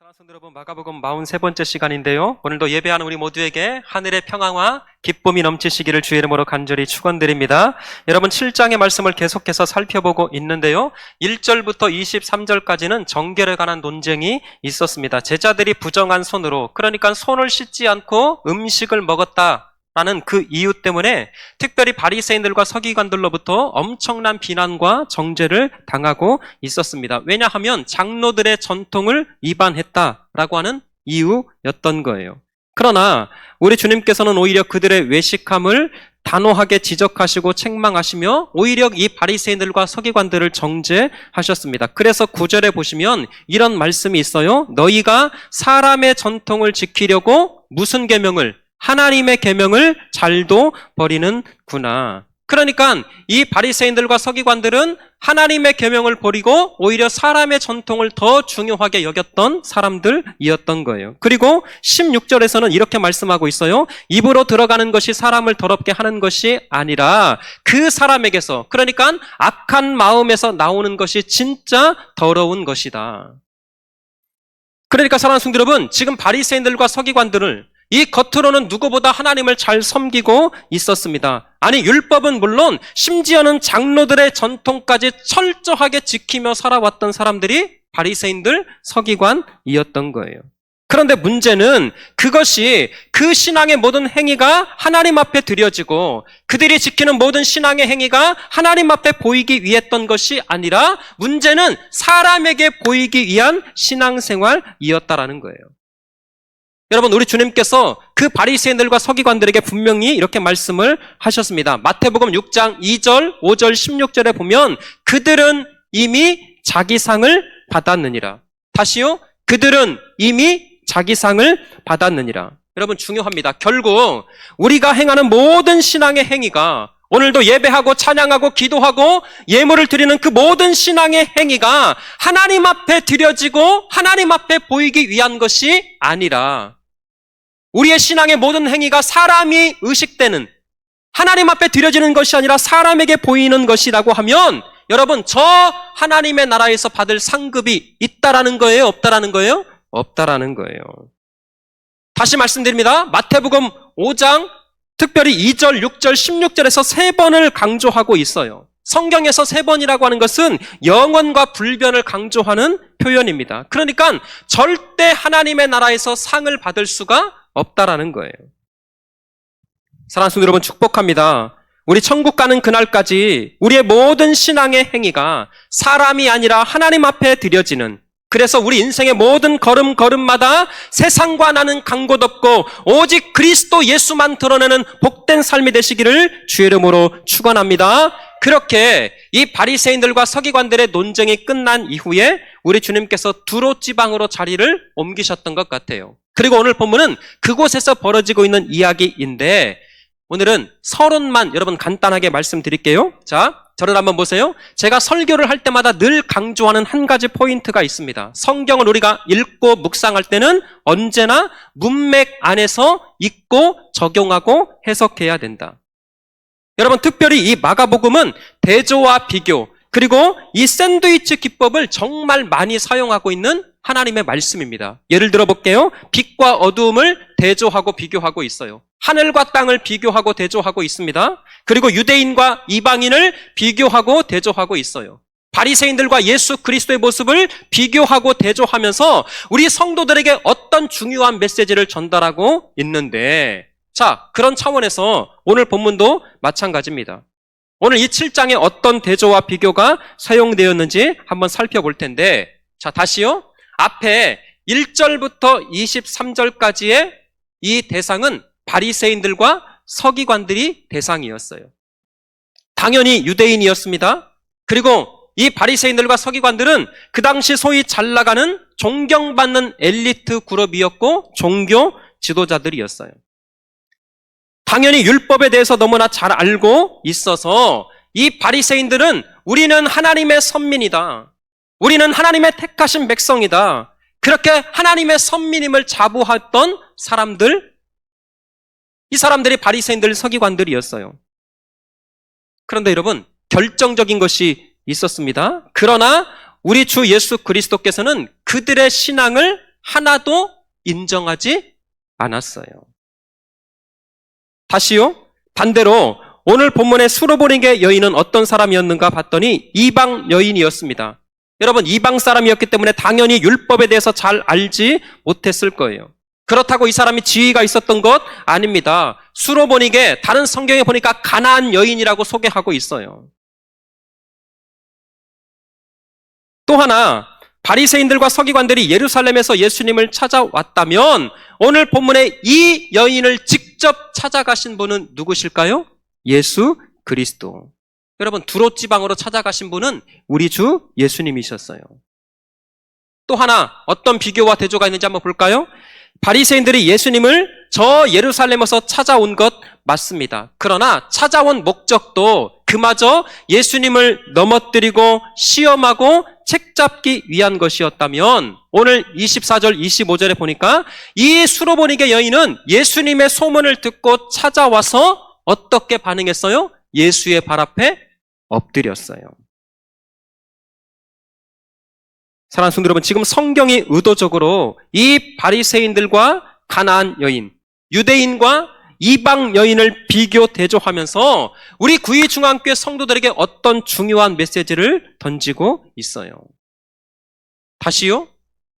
사랑하는 여러분, 마가복음 43번째 시간인데요. 오늘도 예배하는 우리 모두에게 하늘의 평안과 기쁨이 넘치시기를 주의 이름으로 간절히 축원드립니다. 여러분 7장의 말씀을 계속해서 살펴보고 있는데요. 1절부터 23절까지는 정결에 관한 논쟁이 있었습니다. 제자들이 부정한 손으로, 그러니까 손을 씻지 않고 음식을 먹었다 라는 그 이유 때문에 특별히 바리새인들과 서기관들로부터 엄청난 비난과 정죄를 당하고 있었습니다. 왜냐하면 장로들의 전통을 위반했다라고 하는 이유였던 거예요. 그러나 우리 주님께서는 오히려 그들의 외식함을 단호하게 지적하시고 책망하시며 오히려 이 바리새인들과 서기관들을 정죄하셨습니다. 그래서 9절에 보시면 이런 말씀이 있어요. 너희가 사람의 전통을 지키려고 무슨 계명을? 하나님의 계명을 잘도 버리는구나. 그러니까 이 바리새인들과 서기관들은 하나님의 계명을 버리고 오히려 사람의 전통을 더 중요하게 여겼던 사람들이었던 거예요. 그리고 16절에서는 이렇게 말씀하고 있어요. 입으로 들어가는 것이 사람을 더럽게 하는 것이 아니라 그 사람에게서, 그러니까 악한 마음에서 나오는 것이 진짜 더러운 것이다. 그러니까 사랑하는 성도 여러분, 지금 바리새인들과 서기관들을 이 겉으로는 누구보다 하나님을 잘 섬기고 있었습니다. 아니, 율법은 물론 심지어는 장로들의 전통까지 철저하게 지키며 살아왔던 사람들이 바리새인들, 서기관이었던 거예요. 그런데 문제는 그것이 그 신앙의 모든 행위가 하나님 앞에 드려지고 그들이 지키는 모든 신앙의 행위가 하나님 앞에 보이기 위했던 것이 아니라 문제는 사람에게 보이기 위한 신앙생활이었다라는 거예요. 여러분, 우리 주님께서 그 바리새인들과 서기관들에게 분명히 이렇게 말씀을 하셨습니다. 마태복음 6장 2절, 5절, 16절에 보면 그들은 이미 자기 상을 받았느니라. 다시요. 그들은 이미 자기 상을 받았느니라. 여러분, 중요합니다. 결국 우리가 행하는 모든 신앙의 행위가, 오늘도 예배하고 찬양하고 기도하고 예물을 드리는 그 모든 신앙의 행위가 하나님 앞에 드려지고 하나님 앞에 보이기 위한 것이 아니라 우리의 신앙의 모든 행위가 사람이 의식되는, 하나님 앞에 드려지는 것이 아니라 사람에게 보이는 것이라고 하면 여러분, 저 하나님의 나라에서 받을 상급이 있다라는 거예요? 없다라는 거예요? 없다라는 거예요. 다시 말씀드립니다. 마태복음 5장 특별히 2절, 6절, 16절에서 3번을 강조하고 있어요. 성경에서 3번이라고 하는 것은 영원과 불변을 강조하는 표현입니다. 그러니까 절대 하나님의 나라에서 상을 받을 수가 없다라는 거예요. 사랑하는 성도 여러분, 축복합니다. 우리 천국 가는 그날까지 우리의 모든 신앙의 행위가 사람이 아니라 하나님 앞에 드려지는, 그래서 우리 인생의 모든 걸음걸음마다 세상과 나는 간 곳 없고 오직 그리스도 예수만 드러내는 복된 삶이 되시기를 주의 이름으로 축원합니다. 그렇게 이 바리새인들과 서기관들의 논쟁이 끝난 이후에 우리 주님께서 두로 지방으로 자리를 옮기셨던 것 같아요. 그리고 오늘 본문은 그곳에서 벌어지고 있는 이야기인데 오늘은 서론만 여러분 간단하게 말씀드릴게요. 자, 저를 한번 보세요. 제가 설교를 할 때마다 늘 강조하는 한 가지 포인트가 있습니다. 성경을 우리가 읽고 묵상할 때는 언제나 문맥 안에서 읽고 적용하고 해석해야 된다. 여러분, 특별히 이 마가복음은 대조와 비교, 그리고 이 샌드위치 기법을 정말 많이 사용하고 있는 하나님의 말씀입니다. 예를 들어 볼게요. 빛과 어두움을 대조하고 비교하고 있어요. 하늘과 땅을 비교하고 대조하고 있습니다. 그리고 유대인과 이방인을 비교하고 대조하고 있어요. 바리새인들과 예수 그리스도의 모습을 비교하고 대조하면서 우리 성도들에게 어떤 중요한 메시지를 전달하고 있는데, 자, 그런 차원에서 오늘 본문도 마찬가지입니다. 오늘 이 7장에 어떤 대조와 비교가 사용되었는지 한번 살펴볼 텐데, 자, 다시요. 앞에 1절부터 23절까지의 이 대상은 바리새인들과 서기관들이 대상이었어요. 당연히 유대인이었습니다. 그리고 이 바리새인들과 서기관들은 그 당시 소위 잘 나가는 존경받는 엘리트 그룹이었고 종교 지도자들이었어요. 당연히 율법에 대해서 너무나 잘 알고 있어서 이 바리새인들은 우리는 하나님의 선민이다. 우리는 하나님의 택하신 백성이다. 그렇게 하나님의 선민임을 자부했던 사람들, 이 사람들이 바리새인들, 서기관들이었어요. 그런데 여러분, 결정적인 것이 있었습니다. 그러나 우리 주 예수 그리스도께서는 그들의 신앙을 하나도 인정하지 않았어요. 다시요. 반대로 오늘 본문의 수로보니게 여인은 어떤 사람이었는가 봤더니 이방 여인이었습니다. 여러분, 이방 사람이었기 때문에 당연히 율법에 대해서 잘 알지 못했을 거예요. 그렇다고 이 사람이 지위가 있었던 것 아닙니다. 수로보니게 다른 성경에 보니까 가나안 여인이라고 소개하고 있어요. 또 하나, 바리새인들과 서기관들이 예루살렘에서 예수님을 찾아왔다면 오늘 본문에 이 여인을 직접 찾아가신 분은 누구실까요? 예수 그리스도. 여러분, 두로 지방으로 찾아가신 분은 우리 주 예수님이셨어요. 또 하나, 어떤 비교와 대조가 있는지 한번 볼까요? 바리새인들이 예수님을 저 예루살렘에서 찾아온 것 맞습니다. 그러나 찾아온 목적도 그마저 예수님을 넘어뜨리고 시험하고 책잡기 위한 것이었다면 오늘 24절 25절에 보니까 이 수로보니게 여인은 예수님의 소문을 듣고 찾아와서 어떻게 반응했어요? 예수의 발 앞에 엎드렸어요. 사랑하는 성도 여러분, 지금 성경이 의도적으로 이 바리새인들과 가나안 여인, 유대인과 이방 여인을 비교 대조하면서 우리 구의중앙교회 성도들에게 어떤 중요한 메시지를 던지고 있어요. 다시요.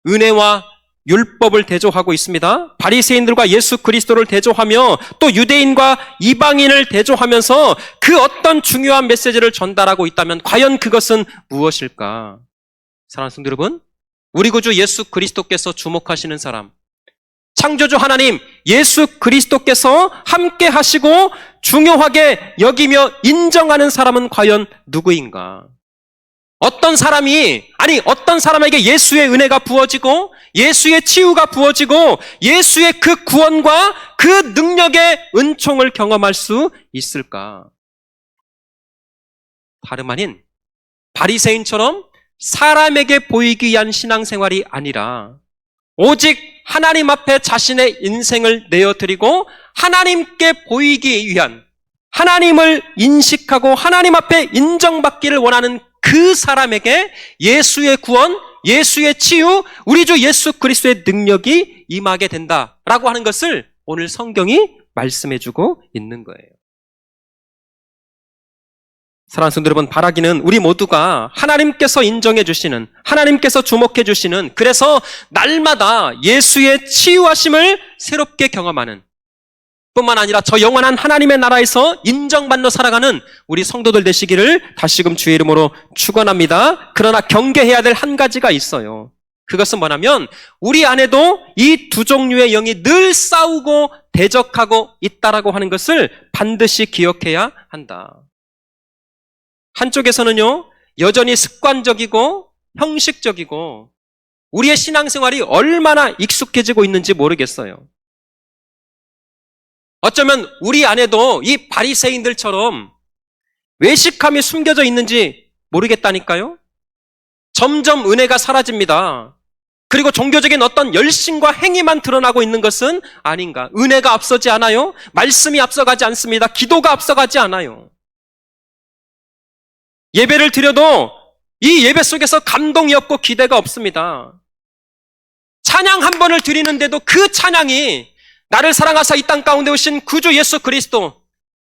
은혜와 율법을 대조하고 있습니다. 바리새인들과 예수 그리스도를 대조하며 또 유대인과 이방인을 대조하면서 그 어떤 중요한 메시지를 전달하고 있다면 과연 그것은 무엇일까? 사랑하는 성도 여러분, 우리 구주 예수 그리스도께서 주목하시는 사람, 창조주 하나님 예수 그리스도께서 함께 하시고 중요하게 여기며 인정하는 사람은 과연 누구인가? 어떤 사람에게 예수의 은혜가 부어지고 예수의 치유가 부어지고 예수의 그 구원과 그 능력의 은총을 경험할 수 있을까? 다름 아닌 바리새인처럼 사람에게 보이기 위한 신앙생활이 아니라 오직 하나님 앞에 자신의 인생을 내어드리고 하나님께 보이기 위한, 하나님을 인식하고 하나님 앞에 인정받기를 원하는 그 사람에게 예수의 구원, 예수의 치유, 우리 주 예수 그리스도의 능력이 임하게 된다라고 하는 것을 오늘 성경이 말씀해주고 있는 거예요. 사랑하는 성도 여러분, 바라기는 우리 모두가 하나님께서 인정해 주시는, 하나님께서 주목해 주시는, 그래서 날마다 예수의 치유하심을 새롭게 경험하는 뿐만 아니라 저 영원한 하나님의 나라에서 인정받는 살아가는 우리 성도들 되시기를 다시금 주의 이름으로 축원합니다. 그러나 경계해야 될 한 가지가 있어요. 그것은 뭐냐면 우리 안에도 이 두 종류의 영이 늘 싸우고 대적하고 있다라고 하는 것을 반드시 기억해야 한다. 한쪽에서는요, 여전히 습관적이고 형식적이고 우리의 신앙생활이 얼마나 익숙해지고 있는지 모르겠어요. 어쩌면 우리 안에도 이 바리새인들처럼 외식함이 숨겨져 있는지 모르겠다니까요. 점점 은혜가 사라집니다. 그리고 종교적인 어떤 열심과 행위만 드러나고 있는 것은 아닌가. 은혜가 앞서지 않아요. 말씀이 앞서가지 않습니다. 기도가 앞서가지 않아요. 예배를 드려도 이 예배 속에서 감동이 없고 기대가 없습니다. 찬양 한 번을 드리는데도 그 찬양이 나를 사랑하사 이 땅 가운데 오신 구주 예수 그리스도,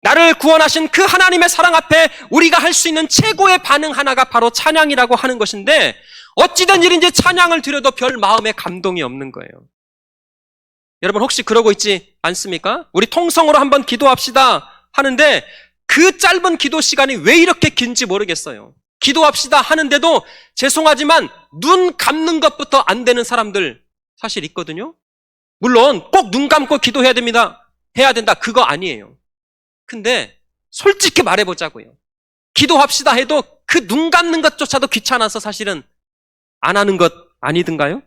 나를 구원하신 그 하나님의 사랑 앞에 우리가 할 수 있는 최고의 반응 하나가 바로 찬양이라고 하는 것인데 어찌된 일인지 찬양을 드려도 별 마음에 감동이 없는 거예요. 여러분 혹시 그러고 있지 않습니까? 우리 통성으로 한번 기도합시다 하는데 그 짧은 기도 시간이 왜 이렇게 긴지 모르겠어요. 기도합시다 하는데도 죄송하지만 눈 감는 것부터 안 되는 사람들 사실 있거든요. 물론 꼭 눈 감고 기도해야 됩니다. 해야 된다. 그거 아니에요. 근데 솔직히 말해보자고요. 기도합시다 해도 그 눈 감는 것조차도 귀찮아서 사실은 안 하는 것 아니든가요?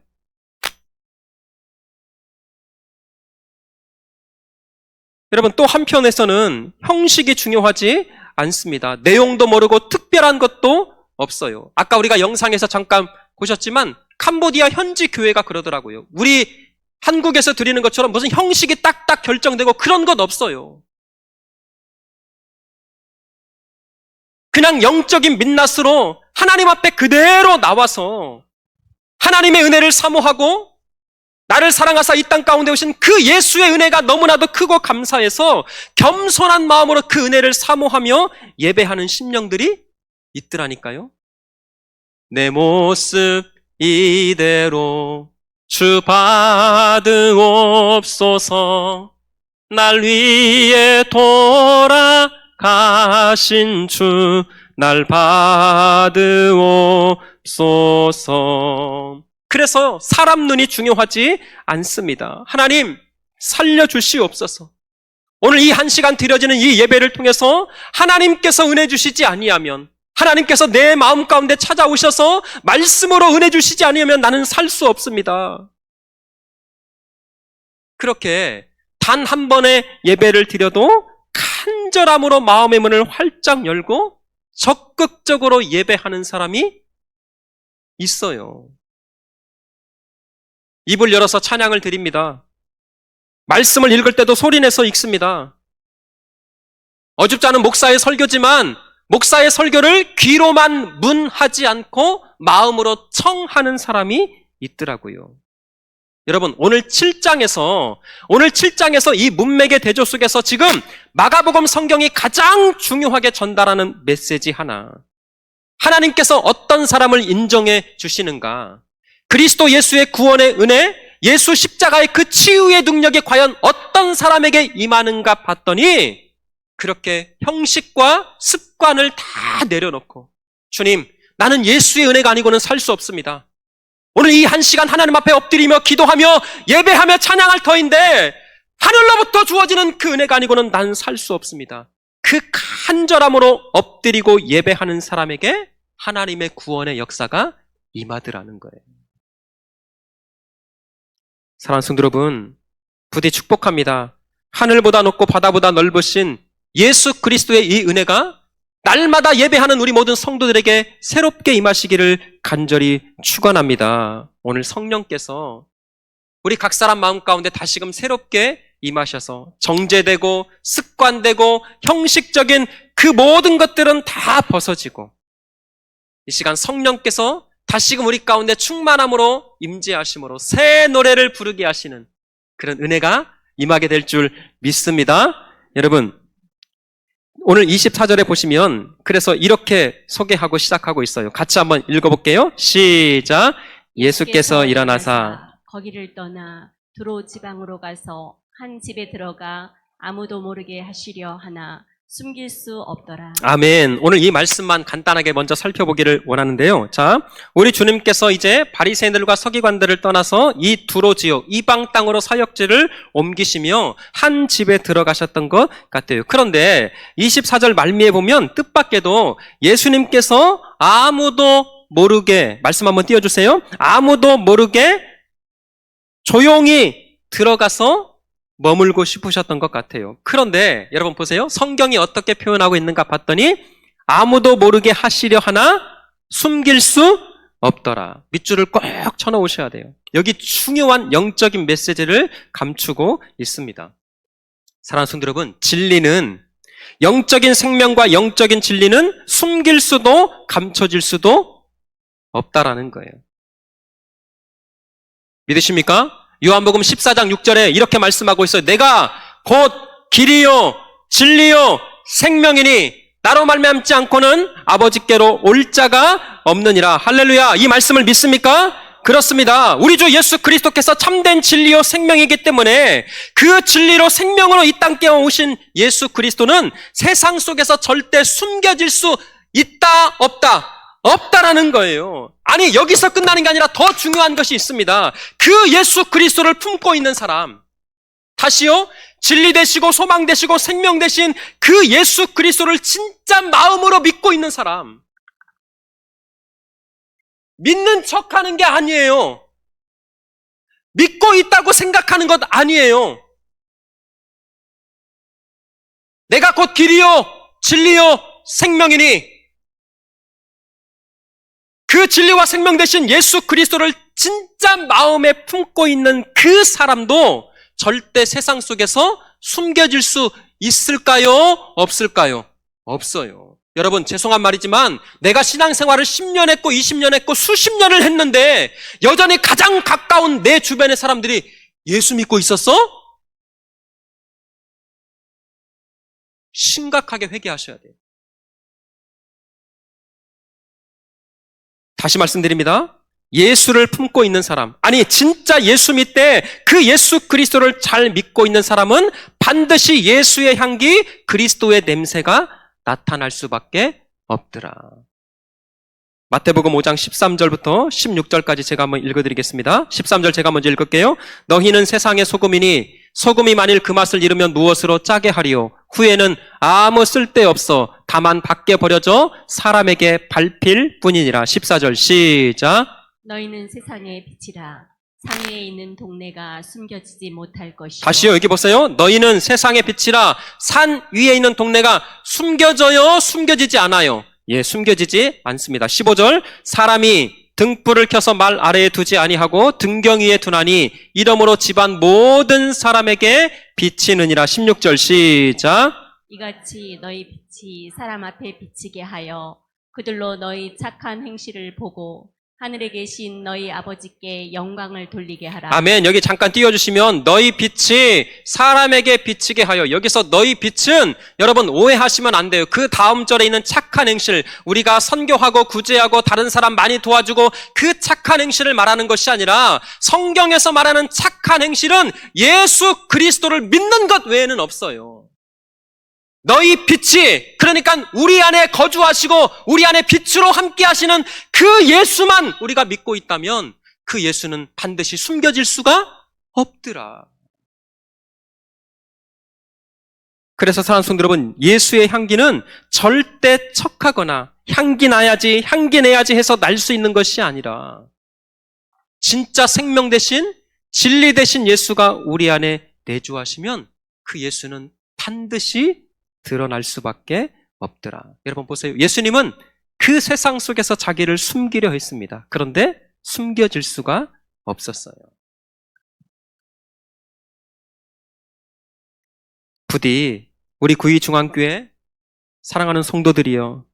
여러분 또 한편에서는 형식이 중요하지 않습니다. 내용도 모르고 특별한 것도 없어요. 아까 우리가 영상에서 잠깐 보셨지만 캄보디아 현지 교회가 그러더라고요. 우리 한국에서 드리는 것처럼 무슨 형식이 딱딱 결정되고 그런 것 없어요. 그냥 영적인 민낯으로 하나님 앞에 그대로 나와서 하나님의 은혜를 사모하고 나를 사랑하사 이 땅 가운데 오신 그 예수의 은혜가 너무나도 크고 감사해서 겸손한 마음으로 그 은혜를 사모하며 예배하는 심령들이 있더라니까요. 내 모습 이대로 주 받으옵소서. 날 위해 돌아가신 주 날 받으옵소서. 그래서 사람 눈이 중요하지 않습니다. 하나님 살려주시옵소서. 오늘 이 한 시간 드려지는 이 예배를 통해서 하나님께서 은혜 주시지 아니하면, 하나님께서 내 마음 가운데 찾아오셔서 말씀으로 은혜 주시지 아니하면 나는 살 수 없습니다. 그렇게 단 한 번의 예배를 드려도 간절함으로 마음의 문을 활짝 열고 적극적으로 예배하는 사람이 있어요. 입을 열어서 찬양을 드립니다. 말씀을 읽을 때도 소리내서 읽습니다. 어줍지 않은 목사의 설교지만 목사의 설교를 귀로만 문하지 않고 마음으로 청하는 사람이 있더라고요. 여러분, 오늘 7장에서 이 문맥의 대조 속에서 지금 마가복음 성경이 가장 중요하게 전달하는 메시지 하나. 하나님께서 어떤 사람을 인정해 주시는가? 그리스도 예수의 구원의 은혜, 예수 십자가의 그 치유의 능력이 과연 어떤 사람에게 임하는가 봤더니 그렇게 형식과 습관을 다 내려놓고, 주님, 나는 예수의 은혜가 아니고는 살 수 없습니다. 오늘 이 한 시간 하나님 앞에 엎드리며 기도하며 예배하며 찬양할 터인데 하늘로부터 주어지는 그 은혜가 아니고는 난 살 수 없습니다. 그 간절함으로 엎드리고 예배하는 사람에게 하나님의 구원의 역사가 임하더라는 거예요. 사랑하는 성도 여러분, 부디 축복합니다. 하늘보다 높고 바다보다 넓으신 예수 그리스도의 이 은혜가 날마다 예배하는 우리 모든 성도들에게 새롭게 임하시기를 간절히 축원합니다. 오늘 성령께서 우리 각 사람 마음 가운데 다시금 새롭게 임하셔서 정제되고 습관되고 형식적인 그 모든 것들은 다 벗어지고 이 시간 성령께서 다시금 우리 가운데 충만함으로 임재하심으로 새 노래를 부르게 하시는 그런 은혜가 임하게 될 줄 믿습니다. 여러분, 오늘 24절에 보시면 그래서 이렇게 소개하고 시작하고 있어요. 같이 한번 읽어볼게요. 시작. 예수께서 일어나사 거기를 떠나 두로 지방으로 가서 한 집에 들어가 아무도 모르게 하시려 하나 숨길 수 없더라. 아멘. 오늘 이 말씀만 간단하게 먼저 살펴보기를 원하는데요. 자, 우리 주님께서 이제 바리새인들과 서기관들을 떠나서 이 두로 지역, 이방 땅으로 사역지를 옮기시며 한 집에 들어가셨던 것 같아요. 그런데 24절 말미에 보면 뜻밖에도 예수님께서 아무도 모르게, 말씀 한번 띄워주세요. 아무도 모르게 조용히 들어가서 머물고 싶으셨던 것 같아요. 그런데 여러분 보세요. 성경이 어떻게 표현하고 있는가 봤더니 아무도 모르게 하시려 하나 숨길 수 없더라. 밑줄을 꼭 쳐놓으셔야 돼요. 여기 중요한 영적인 메시지를 감추고 있습니다. 사랑하는 성도 여러분, 진리는, 영적인 생명과 영적인 진리는 숨길 수도 감춰질 수도 없다라는 거예요. 믿으십니까? 요한복음 14장 6절에 이렇게 말씀하고 있어요. 내가 곧 길이요 진리요 생명이니 나로 말미암지 않고는 아버지께로 올 자가 없느니라. 할렐루야. 이 말씀을 믿습니까? 그렇습니다. 우리 주 예수 그리스도께서 참된 진리요 생명이기 때문에 그 진리로 생명으로 이 땅에 오신 예수 그리스도는 세상 속에서 절대 숨겨질 수 있다 없다? 없다라는 거예요. 아니, 여기서 끝나는 게 아니라 더 중요한 것이 있습니다. 그 예수 그리스도를 품고 있는 사람, 다시요, 진리 되시고 소망 되시고 생명 되신 그 예수 그리스도를 진짜 마음으로 믿고 있는 사람, 믿는 척하는 게 아니에요. 믿고 있다고 생각하는 것 아니에요. 내가 곧 길이요 진리요 생명이니 그 진리와 생명 되신 예수 그리스도를 진짜 마음에 품고 있는 그 사람도 절대 세상 속에서 숨겨질 수 있을까요? 없을까요? 없어요. 여러분 죄송한 말이지만 내가 신앙생활을 10년 했고 20년 했고 수십 년을 했는데 여전히 가장 가까운 내 주변의 사람들이 예수 믿고 있었어? 심각하게 회개하셔야 돼요. 다시 말씀드립니다. 예수를 품고 있는 사람, 아니 진짜 예수 믿되 그 예수 그리스도를 잘 믿고 있는 사람은 반드시 예수의 향기, 그리스도의 냄새가 나타날 수밖에 없더라. 마태복음 5장 13절부터 16절까지 제가 한번 읽어드리겠습니다. 13절 제가 먼저 읽을게요. 너희는 세상의 소금이니 소금이 만일 그 맛을 잃으면 무엇으로 짜게 하리요? 후에는 아무 쓸데없어 다만 밖에 버려져 사람에게 밟힐 뿐이니라. 14절 시작. 너희는 세상의 빛이라. 산 위에 있는 동네가 숨겨지지 못할 것이요. 다시요, 여기 보세요. 너희는 세상의 빛이라. 산 위에 있는 동네가 숨겨져요? 숨겨지지 않아요? 예, 숨겨지지 않습니다. 15절. 사람이 등불을 켜서 말 아래에 두지 아니하고 등경 위에 두나니 이러므로 집안 모든 사람에게 비치느니라. 16절 시작. 이같이 너희 빛이 사람 앞에 비치게 하여 그들로 너희 착한 행실을 보고 하늘에 계신 너희 아버지께 영광을 돌리게 하라. 아멘. 여기 잠깐 띄워주시면 너희 빛이 사람에게 비치게 하여, 여기서 너희 빛은 여러분 오해하시면 안 돼요. 그 다음 절에 있는 착한 행실, 우리가 선교하고 구제하고 다른 사람 많이 도와주고 그 착한 행실을 말하는 것이 아니라 성경에서 말하는 착한 행실은 예수 그리스도를 믿는 것 외에는 없어요. 너희 빛이, 그러니까 우리 안에 거주하시고 우리 안에 빛으로 함께 하시는 그 예수만 우리가 믿고 있다면 그 예수는 반드시 숨겨질 수가 없더라. 그래서 사랑하는 성도 여러분, 예수의 향기는 절대 척하거나 향기 나야지, 향기 내야지 해서 날 수 있는 것이 아니라 진짜 생명 대신 진리 대신 예수가 우리 안에 내주하시면 그 예수는 반드시 드러날 수밖에 없더라. 여러분 보세요. 예수님은 그 세상 속에서 자기를 숨기려 했습니다. 그런데 숨겨질 수가 없었어요. 부디 우리 구의중앙교회 사랑하는 성도들이여,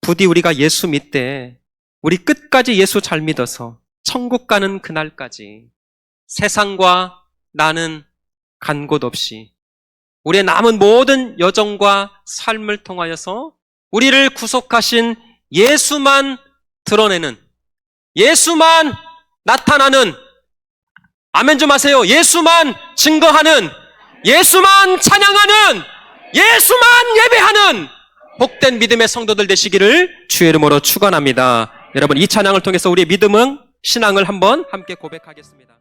부디 우리가 예수 믿되 우리 끝까지 예수 잘 믿어서 천국 가는 그날까지 세상과 나는 간 곳 없이 우리의 남은 모든 여정과 삶을 통하여서 우리를 구속하신 예수만 드러내는, 예수만 나타나는, 아멘 좀 하세요. 예수만 증거하는, 예수만 찬양하는, 예수만 예배하는 복된 믿음의 성도들 되시기를 주의 이름으로 축원합니다. 여러분, 이 찬양을 통해서 우리의 믿음은 신앙을 한번 함께 고백하겠습니다.